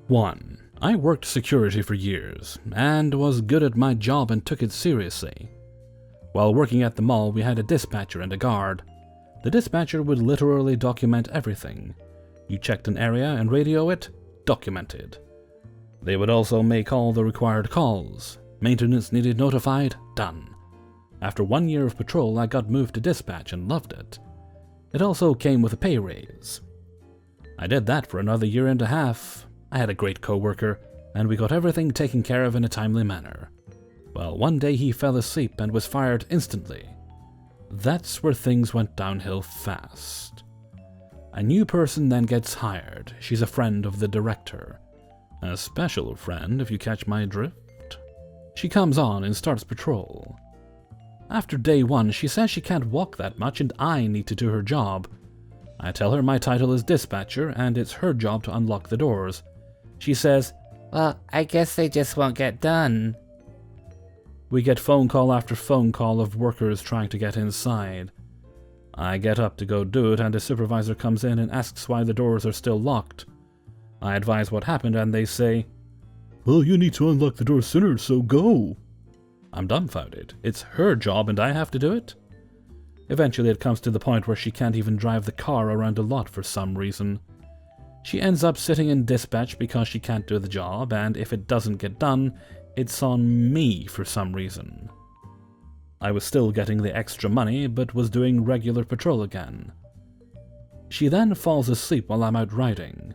1. I worked security for years, and was good at my job and took it seriously. While working at the mall, we had a dispatcher and a guard. The dispatcher would literally document everything. You checked an area and radio it, documented. They would also make all the required calls. Maintenance needed notified, done. After 1 year of patrol, I got moved to dispatch and loved it. It also came with a pay raise. I did that for another year and a half. I had a great co-worker, and we got everything taken care of in a timely manner. Well, one day he fell asleep and was fired instantly. That's where things went downhill fast. A new person then gets hired. She's a friend of the director. A special friend, if you catch my drift. She comes on and starts patrol. After day 1, she says she can't walk that much and I need to do her job. I tell her my title is dispatcher and it's her job to unlock the doors. She says, "Well, I guess they just won't get done." We get phone call after phone call of workers trying to get inside. I get up to go do it and a supervisor comes in and asks why the doors are still locked. I advise what happened and they say, "Well, you need to unlock the door sooner, so go." I'm dumbfounded. It's her job and I have to do it? Eventually it comes to the point where she can't even drive the car around a lot for some reason. She ends up sitting in dispatch because she can't do the job, and if it doesn't get done, it's on me for some reason. I was still getting the extra money, but was doing regular patrol again. She then falls asleep while I'm out riding.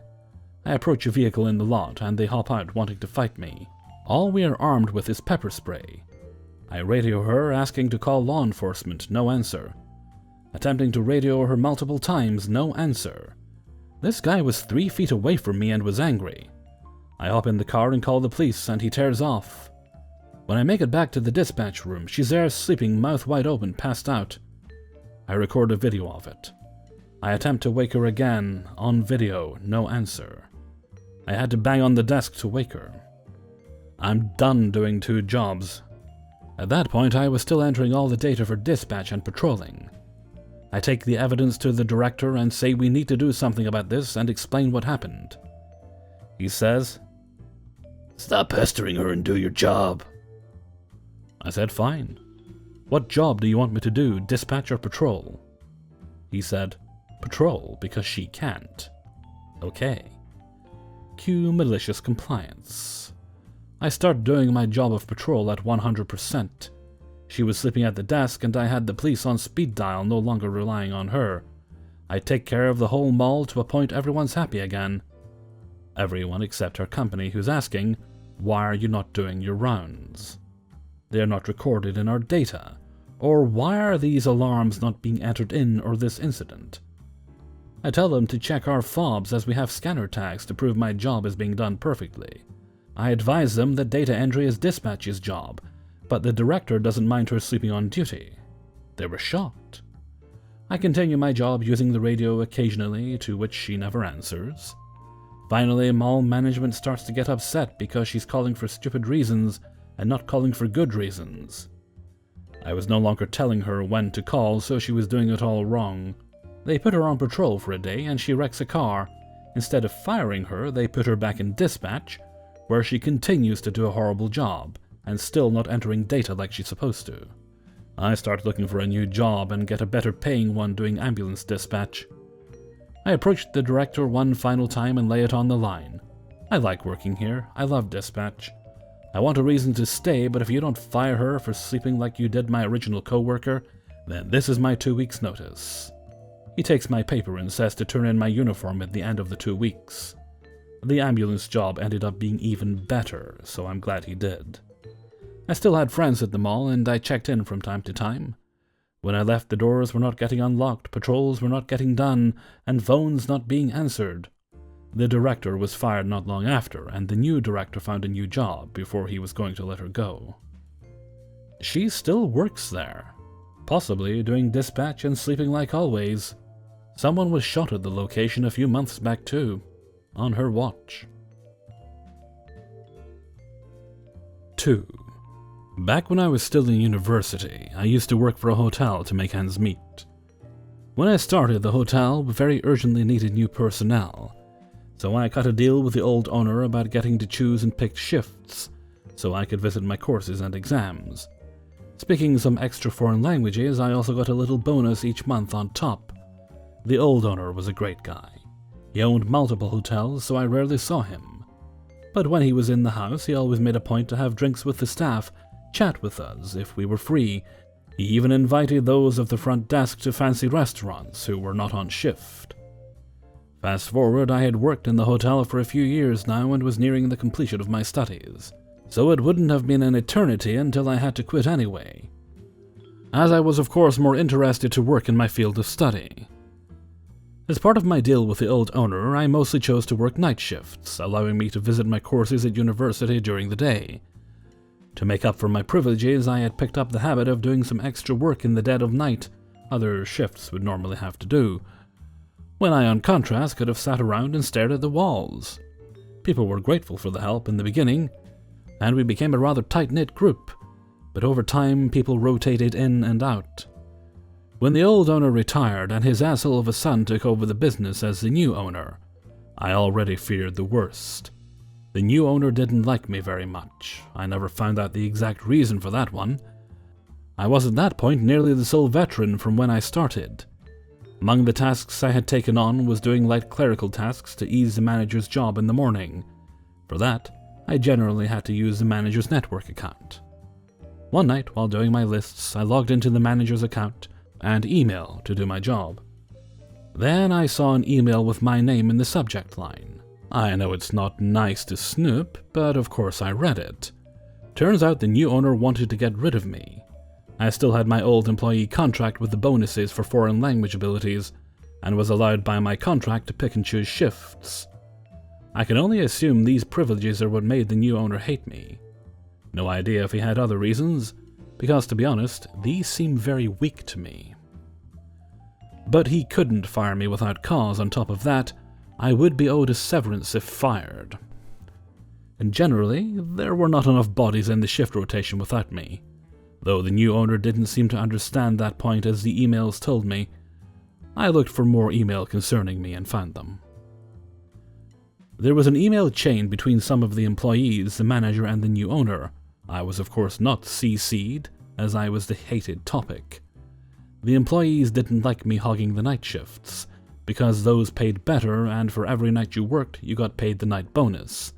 I approach a vehicle in the lot, and they hop out wanting to fight me. All we are armed with is pepper spray. I radio her, asking to call law enforcement, no answer. Attempting to radio her multiple times, no answer. This guy was 3 feet away from me and was angry. I hop in the car and call the police, and he tears off. When I make it back to the dispatch room, she's there sleeping, mouth wide open, passed out. I record a video of it. I attempt to wake her again, on video, no answer. I had to bang on the desk to wake her. I'm done doing 2 jobs. At that point, I was still entering all the data for dispatch and patrolling. I take the evidence to the director and say we need to do something about this and explain what happened. He says, "Stop pestering her and do your job." I said, "Fine. What job do you want me to do, dispatch or patrol?" He said, "Patrol, because she can't." Okay. Cue malicious compliance. I start doing my job of patrol at 100%. She was sleeping at the desk and I had the police on speed dial, no longer relying on her. I take care of the whole mall to a point everyone's happy again. Everyone except her company, who's asking, "Why are you not doing your rounds? They are not recorded in our data. Or why are these alarms not being entered in or this incident?" I tell them to check our fobs as we have scanner tags to prove my job is being done perfectly. I advise them that data entry is dispatch's job, but the director doesn't mind her sleeping on duty. They were shocked. I continue my job using the radio occasionally, to which she never answers. Finally, mall management starts to get upset because she's calling for stupid reasons and not calling for good reasons. I was no longer telling her when to call, so she was doing it all wrong. They put her on patrol for a day and she wrecks a car. Instead of firing her, they put her back in dispatch, where she continues to do a horrible job and still not entering data like she's supposed to. I start looking for a new job and get a better paying one doing ambulance dispatch. I approach the director one final time and lay it on the line. I like working here. I love dispatch. I want a reason to stay, but if you don't fire her for sleeping like you did my original co-worker, then this is my 2 weeks' notice. He takes my paper and says to turn in my uniform at the end of the 2 weeks. The ambulance job ended up being even better, so I'm glad he did. I still had friends at the mall, and I checked in from time to time. When I left, the doors were not getting unlocked, patrols were not getting done, and phones not being answered. The director was fired not long after, and the new director found a new job before he was going to let her go. She still works there, possibly doing dispatch and sleeping like always. Someone was shot at the location a few months back too, on her watch. 2. Back when I was still in university, I used to work for a hotel to make ends meet. When I started, the hotel very urgently needed new personnel. So I cut a deal with the old owner about getting to choose and pick shifts, so I could visit my courses and exams. Speaking some extra foreign languages, I also got a little bonus each month on top. The old owner was a great guy. He owned multiple hotels, so I rarely saw him. But when he was in the house, he always made a point to have drinks with the staff, chat with us if we were free. He even invited those of the front desk to fancy restaurants who were not on shift. Fast forward, I had worked in the hotel for a few years now and was nearing the completion of my studies, so it wouldn't have been an eternity until I had to quit anyway, as I was of course more interested to work in my field of study. As part of my deal with the old owner, I mostly chose to work night shifts, allowing me to visit my courses at university during the day. To make up for my privileges, I had picked up the habit of doing some extra work in the dead of night other shifts would normally have to do, when I, on contrast, could have sat around and stared at the walls. People were grateful for the help in the beginning, and we became a rather tight-knit group, but over time people rotated in and out. When the old owner retired and his asshole of a son took over the business as the new owner, I already feared the worst. The new owner didn't like me very much. I never found out the exact reason for that one. I was at that point nearly the sole veteran from when I started. Among the tasks I had taken on was doing light clerical tasks to ease the manager's job in the morning. For that, I generally had to use the manager's network account. One night, while doing my lists, I logged into the manager's account and email to do my job. Then I saw an email with my name in the subject line. I know it's not nice to snoop, but of course I read it. Turns out the new owner wanted to get rid of me. I still had my old employee contract with the bonuses for foreign language abilities, and was allowed by my contract to pick and choose shifts. I can only assume these privileges are what made the new owner hate me. No idea if he had other reasons, because to be honest, these seem very weak to me. But he couldn't fire me without cause. On top of that, I would be owed a severance if fired. And generally, there were not enough bodies in the shift rotation without me, though the new owner didn't seem to understand that point as the emails told me. I looked for more email concerning me and found them. There was an email chain between some of the employees, the manager and the new owner. I was of course not CC'd, as I was the hated topic. The employees didn't like me hogging the night shifts, because those paid better and for every night you worked, you got paid the night bonus.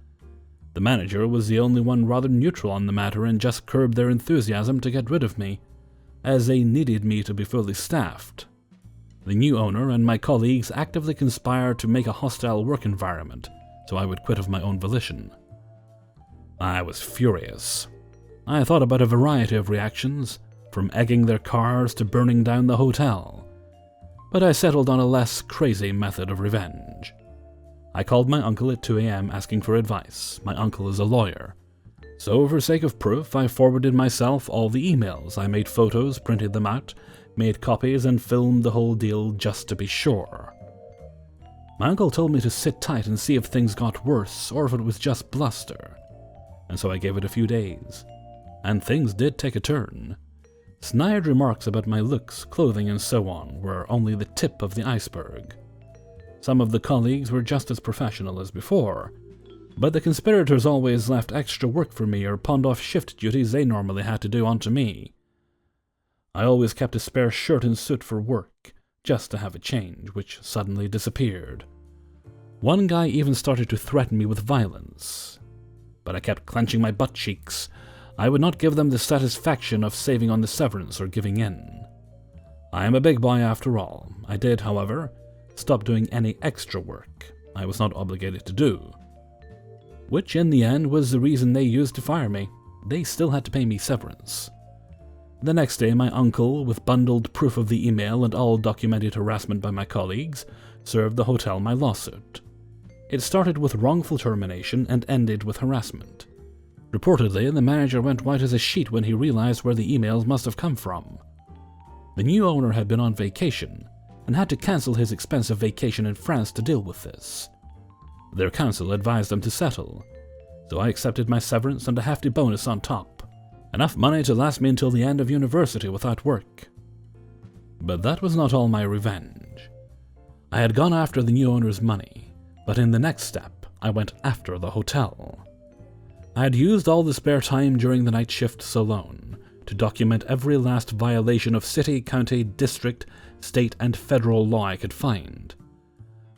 The manager was the only one rather neutral on the matter and just curbed their enthusiasm to get rid of me, as they needed me to be fully staffed. The new owner and my colleagues actively conspired to make a hostile work environment, so I would quit of my own volition. I was furious. I thought about a variety of reactions, from egging their cars to burning down the hotel, but I settled on a less crazy method of revenge. I called my uncle at 2 a.m. asking for advice. My uncle is a lawyer. So for sake of proof, I forwarded myself all the emails. I made photos, printed them out, made copies, and filmed the whole deal just to be sure. My uncle told me to sit tight and see if things got worse, or if it was just bluster. And so I gave it a few days. And things did take a turn. Snide remarks about my looks, clothing, and so on were only the tip of the iceberg. Some of the colleagues were just as professional as before, but the conspirators always left extra work for me or pawned off shift duties they normally had to do onto me. I always kept a spare shirt and suit for work, just to have a change, which suddenly disappeared. One guy even started to threaten me with violence, but I kept clenching my butt cheeks. I would not give them the satisfaction of saving on the severance or giving in. I am a big boy after all. I did, however, stop doing any extra work I was not obligated to do, which in the end was the reason they used to fire me. They still had to pay me severance. The next day, my uncle, with bundled proof of the email and all documented harassment by my colleagues, served the hotel my lawsuit. It started with wrongful termination and ended with harassment. Reportedly, the manager went white as a sheet when he realized where the emails must have come from. The new owner had been on vacation and had to cancel his expensive vacation in France to deal with this. Their counsel advised them to settle, so I accepted my severance and a hefty bonus on top, enough money to last me until the end of university without work. But that was not all my revenge. I had gone after the new owner's money, But in the next step, I went after the hotel. I had used all the spare time during the night shifts alone to document every last violation of city, county, district, state, and federal law I could find.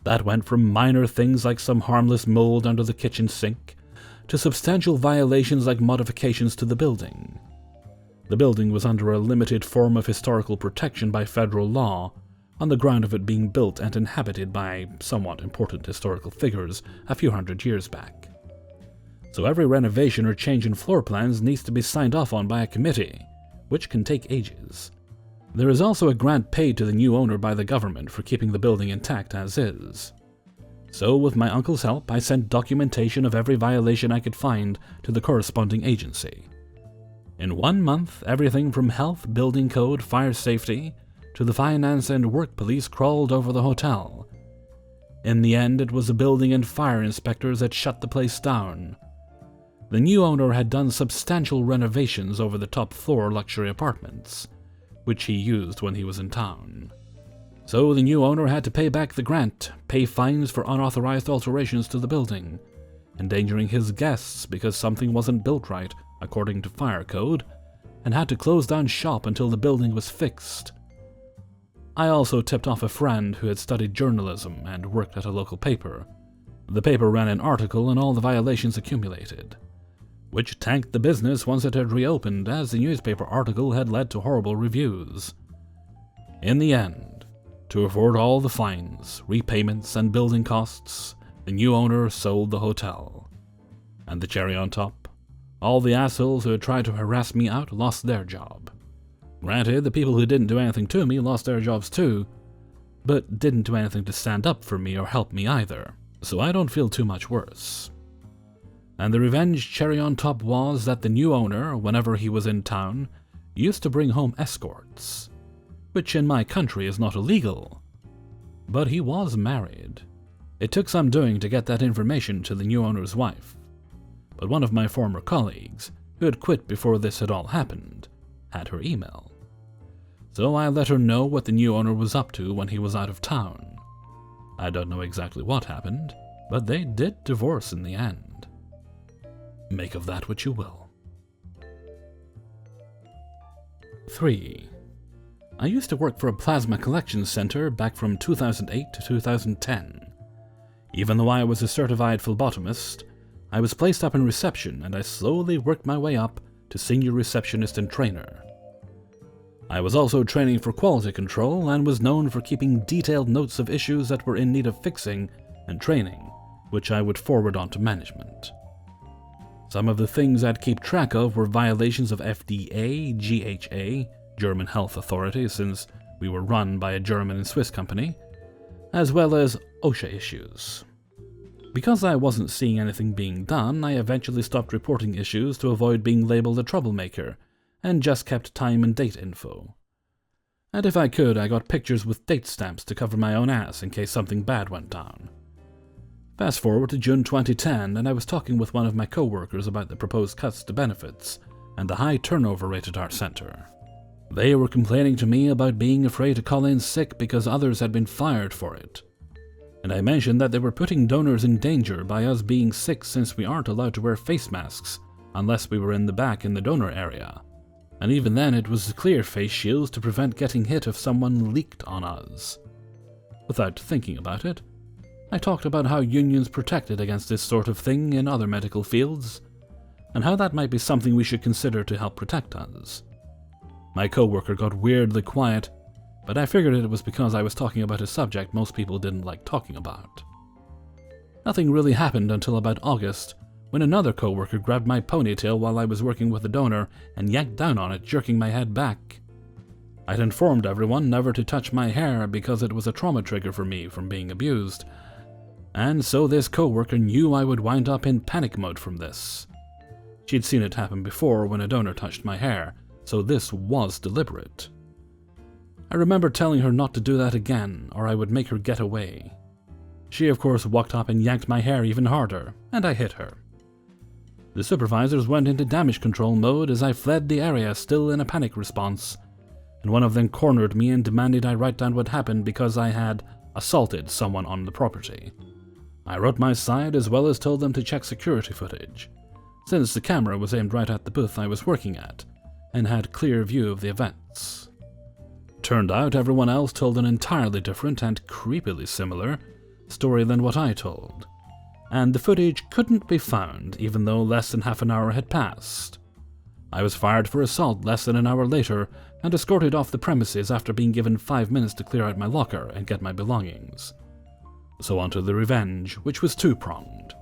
That went from minor things like some harmless mold under the kitchen sink to substantial violations like modifications to the building. The building was under a limited form of historical protection by federal law, on the ground of it being built and inhabited by somewhat important historical figures a few hundred years back. So every renovation or change in floor plans needs to be signed off on by a committee, which can take ages. There is also a grant paid to the new owner by the government for keeping the building intact as is. So with my uncle's help, I sent documentation of every violation I could find to the corresponding agency. In 1 month, everything from health, building code, fire safety, to the finance and work police crawled over the hotel. In the end, it was the building and fire inspectors that shut the place down. The new owner had done substantial renovations over the top floor luxury apartments, which he used when he was in town. So the new owner had to pay back the grant, pay fines for unauthorized alterations to the building, endangering his guests because something wasn't built right according to fire code, and had to close down shop until the building was fixed. I also tipped off a friend who had studied journalism and worked at a local paper. The paper ran an article and all the violations accumulated, which tanked the business once it had reopened, as the newspaper article had led to horrible reviews. In the end, to afford all the fines, repayments, and building costs, the new owner sold the hotel. And the cherry on top, all the assholes who had tried to harass me out lost their job. Granted, the people who didn't do anything to me lost their jobs too, but didn't do anything to stand up for me or help me either, so I don't feel too much worse. And the revenge cherry on top was that the new owner, whenever he was in town, used to bring home escorts, which in my country is not illegal. But he was married. It took some doing to get that information to the new owner's wife, but one of my former colleagues, who had quit before this had all happened, had her email. So I let her know what the new owner was up to when he was out of town. I don't know exactly what happened, but they did divorce in the end. Make of that what you will. 3. I used to work for a plasma collection center back from 2008 to 2010. Even though I was a certified phlebotomist, I was placed up in reception and I slowly worked my way up to senior receptionist and trainer. I was also training for quality control and was known for keeping detailed notes of issues that were in need of fixing and training, which I would forward on to management. Some of the things I'd keep track of were violations of FDA, GHA, German Health Authority since we were run by a German and Swiss company, as well as OSHA issues. Because I wasn't seeing anything being done, I eventually stopped reporting issues to avoid being labeled a troublemaker, and just kept time and date info. And if I could, I got pictures with date stamps to cover my own ass in case something bad went down. Fast forward to June 2010, and I was talking with one of my co-workers about the proposed cuts to benefits and the high turnover rate at our center. They were complaining to me about being afraid to call in sick because others had been fired for it. And I mentioned that they were putting donors in danger by us being sick since we aren't allowed to wear face masks unless we were in the back in the donor area. And even then it was clear face shields to prevent getting hit if someone leaked on us. Without thinking about it, I talked about how unions protected against this sort of thing in other medical fields, and how that might be something we should consider to help protect us. My coworker got weirdly quiet, but I figured it was because I was talking about a subject most people didn't like talking about. Nothing really happened until about August, when another coworker grabbed my ponytail while I was working with a donor and yanked down on it, jerking my head back. I'd informed everyone never to touch my hair because it was a trauma trigger for me from being abused, and so this coworker knew I would wind up in panic mode from this. She'd seen it happen before when a donor touched my hair, so this was deliberate. I remember telling her not to do that again, or I would make her get away. She of course walked up and yanked my hair even harder, and I hit her. The supervisors went into damage control mode as I fled the area still in a panic response, and one of them cornered me and demanded I write down what happened because I had assaulted someone on the property. I wrote my side as well as told them to check security footage, since the camera was aimed right at the booth I was working at and had clear view of the events. Turned out everyone else told an entirely different and creepily similar story than what I told, and the footage couldn't be found even though less than half an hour had passed. I was fired for assault less than an hour later and escorted off the premises after being given 5 minutes to clear out my locker and get my belongings. So on to the revenge, which was two-pronged.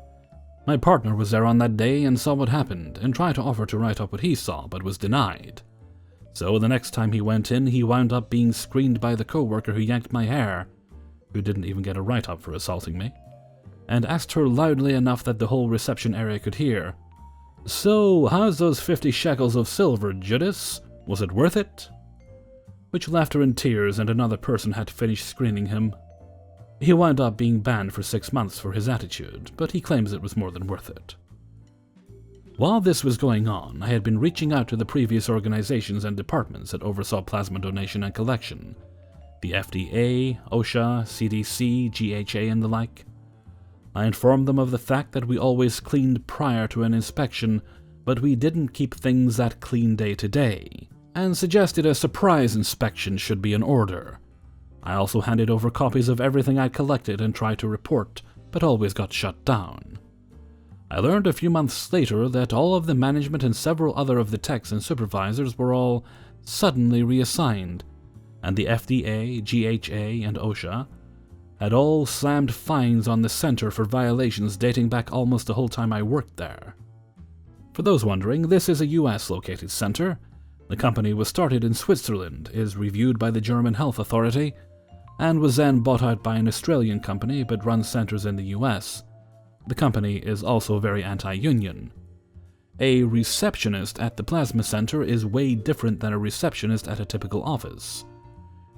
My partner was there on that day and saw what happened and tried to offer to write up what he saw, but was denied. So the next time he went in, he wound up being screened by the co-worker who yanked my hair, who didn't even get a write-up for assaulting me, and asked her loudly enough that the whole reception area could hear, "So, how's those 50 shekels of silver, Judas? Was it worth it?" Which left her in tears and another person had to finish screening him. He wound up being banned for 6 months for his attitude, but he claims it was more than worth it. While this was going on, I had been reaching out to the previous organizations and departments that oversaw plasma donation and collection, the FDA, OSHA, CDC, GHA, and the like. I informed them of the fact that we always cleaned prior to an inspection, but we didn't keep things that clean day to day, and suggested a surprise inspection should be in order. I also handed over copies of everything I'd collected and tried to report, but always got shut down. I learned a few months later that all of the management and several other of the techs and supervisors were all suddenly reassigned, and the FDA, GHA, and OSHA had all slammed fines on the center for violations dating back almost the whole time I worked there. For those wondering, this is a US-located center. The company was started in Switzerland, is reviewed by the German Health Authority, and was then bought out by an Australian company but runs centers in the US. The company is also very anti-union. A receptionist at the plasma center is way different than a receptionist at a typical office.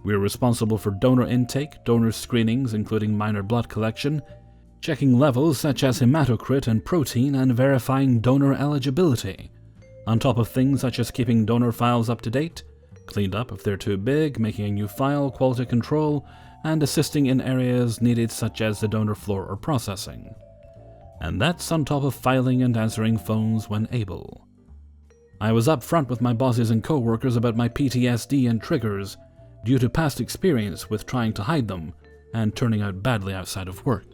We're responsible for donor intake, donor screenings including minor blood collection, checking levels such as hematocrit and protein, and verifying donor eligibility, on top of things such as keeping donor files up to date, cleaned up if they're too big, making a new file, quality control, and assisting in areas needed such as the donor floor or processing. And that's on top of filing and answering phones when able. I was up front with my bosses and co-workers about my PTSD and triggers, due to past experience with trying to hide them and turning out badly outside of work.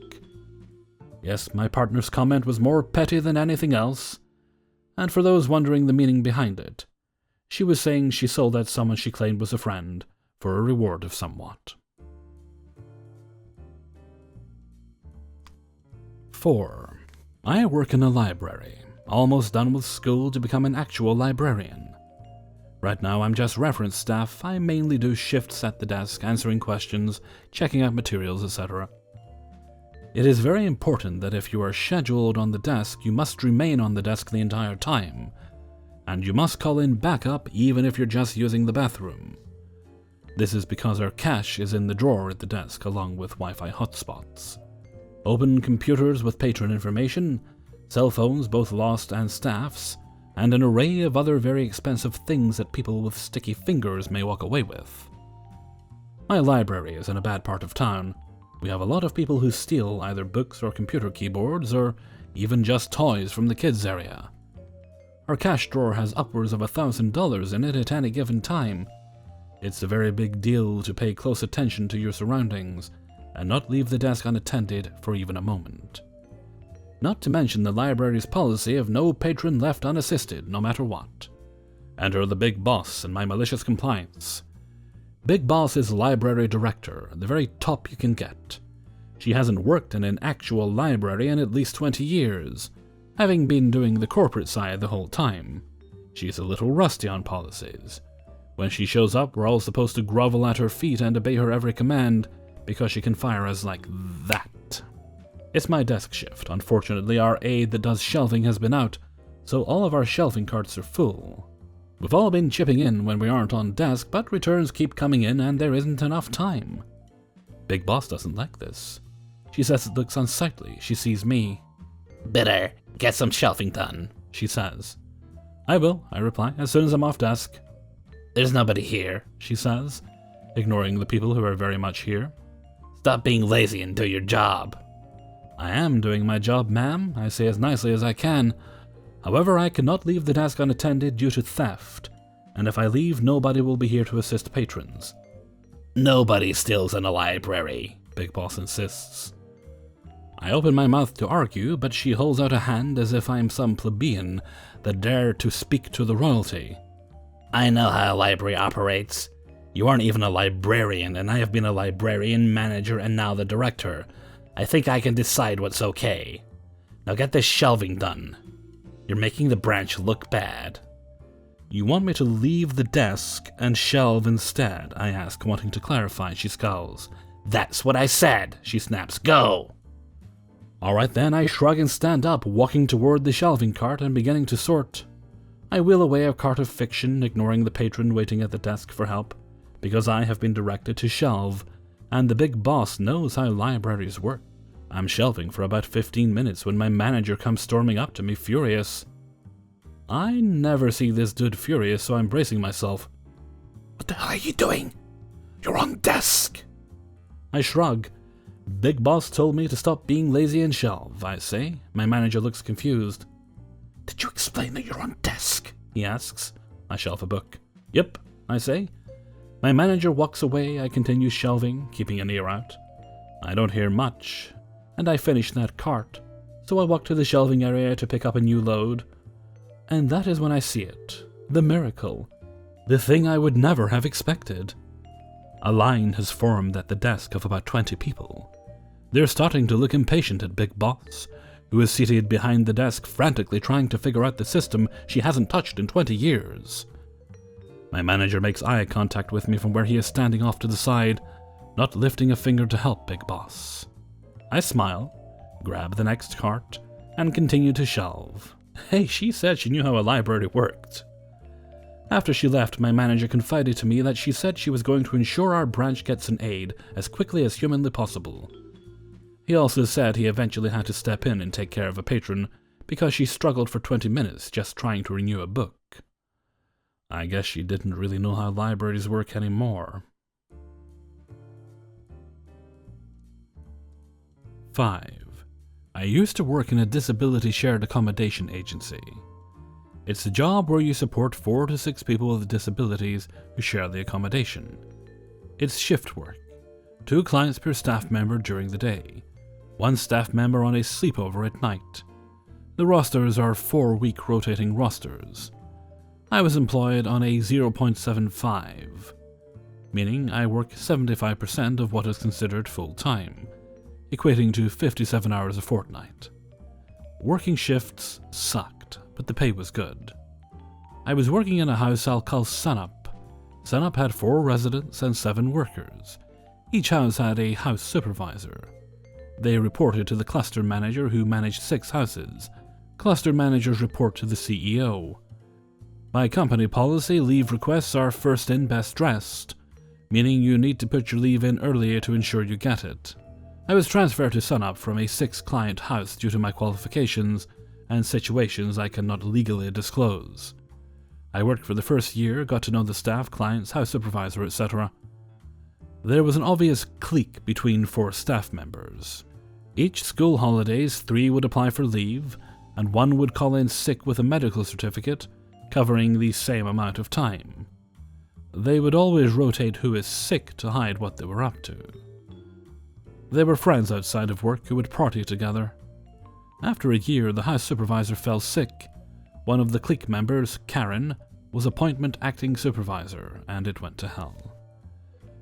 Yes, my partner's comment was more petty than anything else, and for those wondering the meaning behind it, she was saying she sold out someone she claimed was a friend for a reward of somewhat. 4. I work in a library, almost done with school to become an actual librarian. Right now I'm just reference staff. I mainly do shifts at the desk, answering questions, checking out materials, etc. It is very important that if you are scheduled on the desk, you must remain on the desk the entire time, and you must call in backup even if you're just using the bathroom. This is because our cache is in the drawer at the desk along with Wi-Fi hotspots. Open computers with patron information, cell phones both lost and staff's, and an array of other very expensive things that people with sticky fingers may walk away with. My library is in a bad part of town. We have a lot of people who steal either books or computer keyboards, or even just toys from the kids area. Our cash drawer has upwards of $1,000 in it at any given time. It's a very big deal to pay close attention to your surroundings and not leave the desk unattended for even a moment. Not to mention the library's policy of no patron left unassisted, no matter what. Enter the Big Boss and my malicious compliance. Big Boss is library director, the very top you can get. She hasn't worked in an actual library in at least 20 years, having been doing the corporate side the whole time. She's a little rusty on policies. When she shows up, we're all supposed to grovel at her feet and obey her every command, because she can fire us like that. It's my desk shift. Unfortunately, our aide that does shelving has been out, so all of our shelving carts are full. We've all been chipping in when we aren't on desk, but returns keep coming in and there isn't enough time. Big Boss doesn't like this. She says it looks unsightly. She sees me. "Better get some shelving done," she says. "I will," I reply, "as soon as I'm off desk." "There's nobody here," she says, ignoring the people who are very much here. "Stop being lazy and do your job." "I am doing my job, ma'am," I say as nicely as I can. "However, I cannot leave the desk unattended due to theft, and if I leave, nobody will be here to assist patrons." "Nobody steals in a library," Big Boss insists. I open my mouth to argue, but she holds out a hand as if I am some plebeian that dare to speak to the royalty. "I know how a library operates. You aren't even a librarian, and I have been a librarian, manager, and now the director. I think I can decide what's okay. Now get this shelving done. You're making the branch look bad." "You want me to leave the desk and shelve instead?" I ask, wanting to clarify. She scowls. "That's what I said," she snaps. "Go!" Alright then, I shrug and stand up, walking toward the shelving cart and beginning to sort. I wheel away a cart of fiction, ignoring the patron waiting at the desk for help, because I have been directed to shelve, and the big boss knows how libraries work. I'm shelving for about 15 minutes when my manager comes storming up to me, furious. I never see this dude furious, so I'm bracing myself. "What the hell are you doing? You're on desk!" I shrug. "Big Boss told me to stop being lazy and shelve," I say. My manager looks confused. "Did you explain that you're on desk?" he asks. I shelf a book. "Yep," I say. My manager walks away. I continue shelving, keeping an ear out. I don't hear much, and I finish that cart, so I walk to the shelving area to pick up a new load. And that is when I see it. The miracle. The thing I would never have expected. A line has formed at the desk of about 20 people. They're starting to look impatient at Big Boss, who is seated behind the desk frantically trying to figure out the system she hasn't touched in 20 years. My manager makes eye contact with me from where he is standing off to the side, not lifting a finger to help Big Boss. I smile, grab the next cart, and continue to shelve. Hey, she said she knew how a library worked. After she left, my manager confided to me that she said she was going to ensure our branch gets an aid as quickly as humanly possible. He also said he eventually had to step in and take care of a patron because she struggled for 20 minutes just trying to renew a book. I guess she didn't really know how libraries work anymore. 5. I used to work in a disability shared accommodation agency. It's a job where you support 4 to 6 people with disabilities who share the accommodation. It's shift work. 2 clients per staff member during the day. 1 staff member on a sleepover at night. The rosters are 4-week rotating rosters. I was employed on a 0.75, meaning I work 75% of what is considered full-time, equating to 57 hours a fortnight. Working shifts sucked, but the pay was good. I was working in a house I'll call Sunup. Sunup had 4 residents and 7 workers. Each house had a house supervisor. They reported to the cluster manager who managed 6 houses. Cluster managers report to the CEO. By company policy, leave requests are first in, best dressed, meaning you need to put your leave in earlier to ensure you get it. I was transferred to Sunup from a 6-client house due to my qualifications and situations I cannot legally disclose. I worked for the first year, got to know the staff, clients, house supervisor, etc. There was an obvious clique between 4 staff members. Each school holidays, 3 would apply for leave, and 1 would call in sick with a medical certificate, covering the same amount of time. They would always rotate who is sick to hide what they were up to. They were friends outside of work who would party together. After a year, the house supervisor fell sick. One of the clique members, Karen, was appointment acting supervisor, and it went to hell.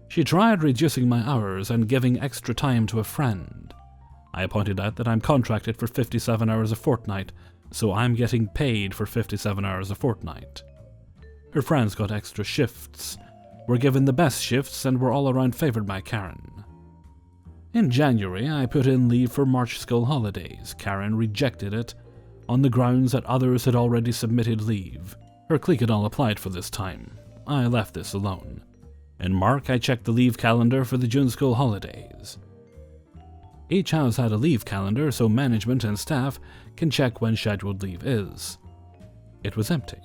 She tried reducing my hours and giving extra time to a friend. I pointed out that I'm contracted for 57 hours a fortnight, so I'm getting paid for 57 hours a fortnight. Her friends got extra shifts, were given the best shifts, and were all around favored by Karen. In January, I put in leave for March school holidays. Karen rejected it on the grounds that others had already submitted leave. Her clique had all applied for this time. I left this alone. In March, I checked the leave calendar for the June school holidays. Each house had a leave calendar, so management and staff can check when scheduled leave is. It was empty.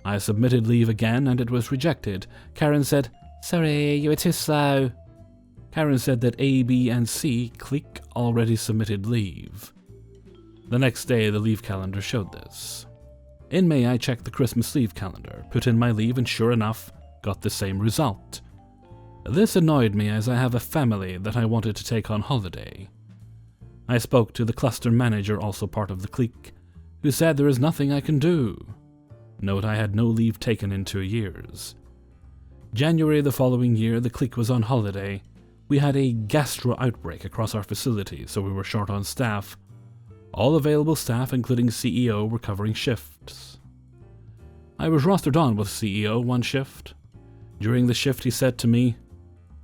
I submitted leave again and it was rejected. Karen said, "Sorry, you were too slow." Karen said that A, B, and C clique already submitted leave. The next day, the leave calendar showed this. In May, I checked the Christmas leave calendar, put in my leave, and sure enough, got the same result. This annoyed me as I have a family that I wanted to take on holiday. I spoke to the cluster manager, also part of the clique, who said there is nothing I can do. Note I had no leave taken in 2 years. January the following year, the clique was on holiday. We had a gastro outbreak across our facility, so we were short on staff. All available staff, including CEO, were covering shifts. I was rostered on with CEO one shift. During the shift, he said to me,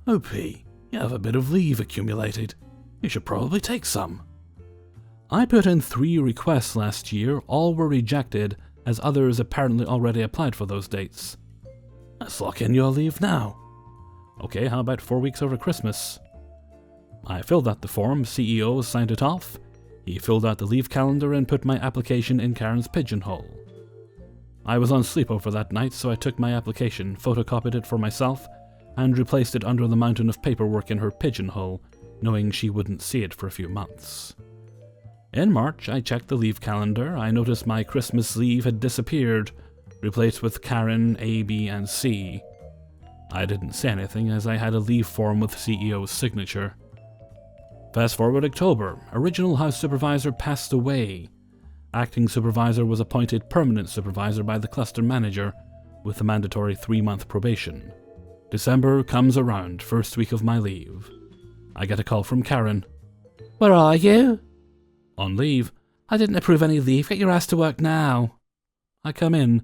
"OP, you have a bit of leave accumulated. You should probably take some." I put in 3 requests last year, all were rejected, as others apparently already applied for those dates. "Let's lock in your leave now." "Okay, how about 4 weeks over Christmas?" I filled out the form, CEO signed it off. He filled out the leave calendar and put my application in Karen's pigeonhole. I was on sleepover that night, so I took my application, photocopied it for myself, and replaced it under the mountain of paperwork in her pigeonhole, knowing she wouldn't see it for a few months. In March, I checked the leave calendar. I noticed my Christmas leave had disappeared, replaced with Karen, A, B, and C. I didn't say anything as I had a leave form with CEO's signature. Fast forward October, original house supervisor passed away. Acting supervisor was appointed permanent supervisor by the cluster manager with a mandatory 3-month probation. December comes around, first week of my leave. I get a call from Karen. "Where are you?" "On leave." "I didn't approve any leave. Get your ass to work now." I come in.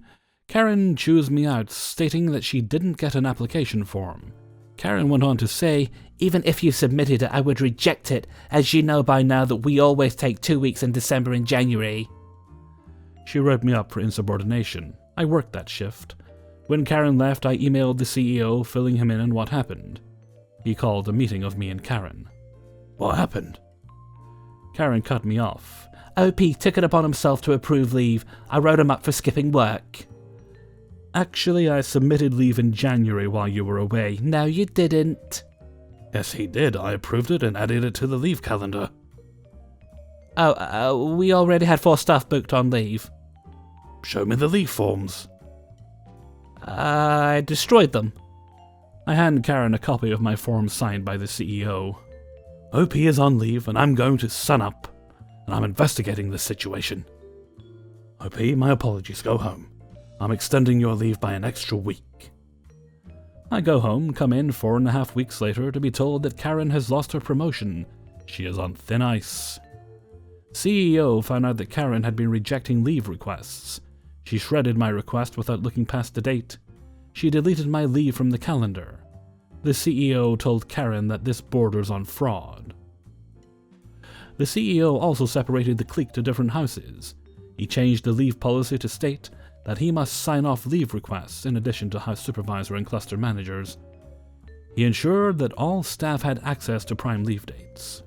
Karen chews me out, stating that she didn't get an application form. Karen went on to say, "Even if you submitted it, I would reject it, as you know by now that we always take 2 weeks in December and January." She wrote me up for insubordination. I worked that shift. When Karen left, I emailed the CEO, filling him in on what happened. He called a meeting of me and Karen. "What happened?" Karen cut me off. "OP took it upon himself to approve leave. I wrote him up for skipping work." "Actually, I submitted leave in January while you were away." "No, you didn't." "Yes, he did. I approved it and added it to the leave calendar." We already had 4 staff booked on leave." "Show me the leave forms." "I destroyed them." I hand Karen a copy of my form signed by the CEO. "OP is on leave and I'm going to sun up, and I'm investigating this situation." "OP, my apologies, go home. I'm extending your leave by an extra week." I go home, come in 4.5 weeks later to be told that Karen has lost her promotion. She is on thin ice. CEO found out that Karen had been rejecting leave requests. She shredded my request without looking past the date. She deleted my leave from the calendar. The CEO told Karen that this borders on fraud. The CEO also separated the clique to different houses. He changed the leave policy to state that he must sign off leave requests in addition to house supervisor and cluster managers. He ensured that all staff had access to prime leave dates.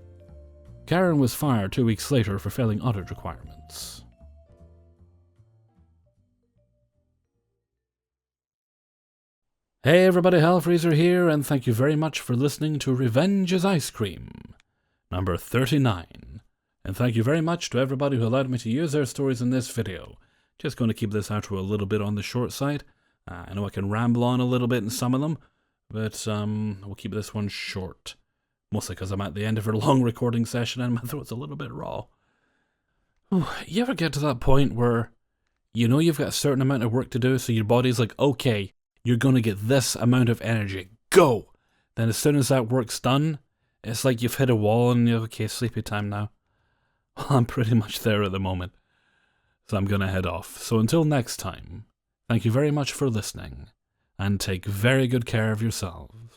Karen was fired 2 weeks later for failing audit requirements. Hey everybody, Hellfreezer here, and thank you very much for listening to Revenge is Ice Cream, number 39. And thank you very much to everybody who allowed me to use their stories in this video. Just going to keep this outro a little bit on the short side. I know I can ramble on a little bit in some of them, but we'll keep this one short. Mostly because I'm at the end of a long recording session and my throat's a little bit raw. You ever get to that point where you know you've got a certain amount of work to do, so your body's like, okay, you're going to get this amount of energy, go! Then as soon as that work's done, it's like you've hit a wall and you're okay, sleepy time now. Well, I'm pretty much there at the moment. So I'm going to head off. So until next time, thank you very much for listening, and take very good care of yourselves.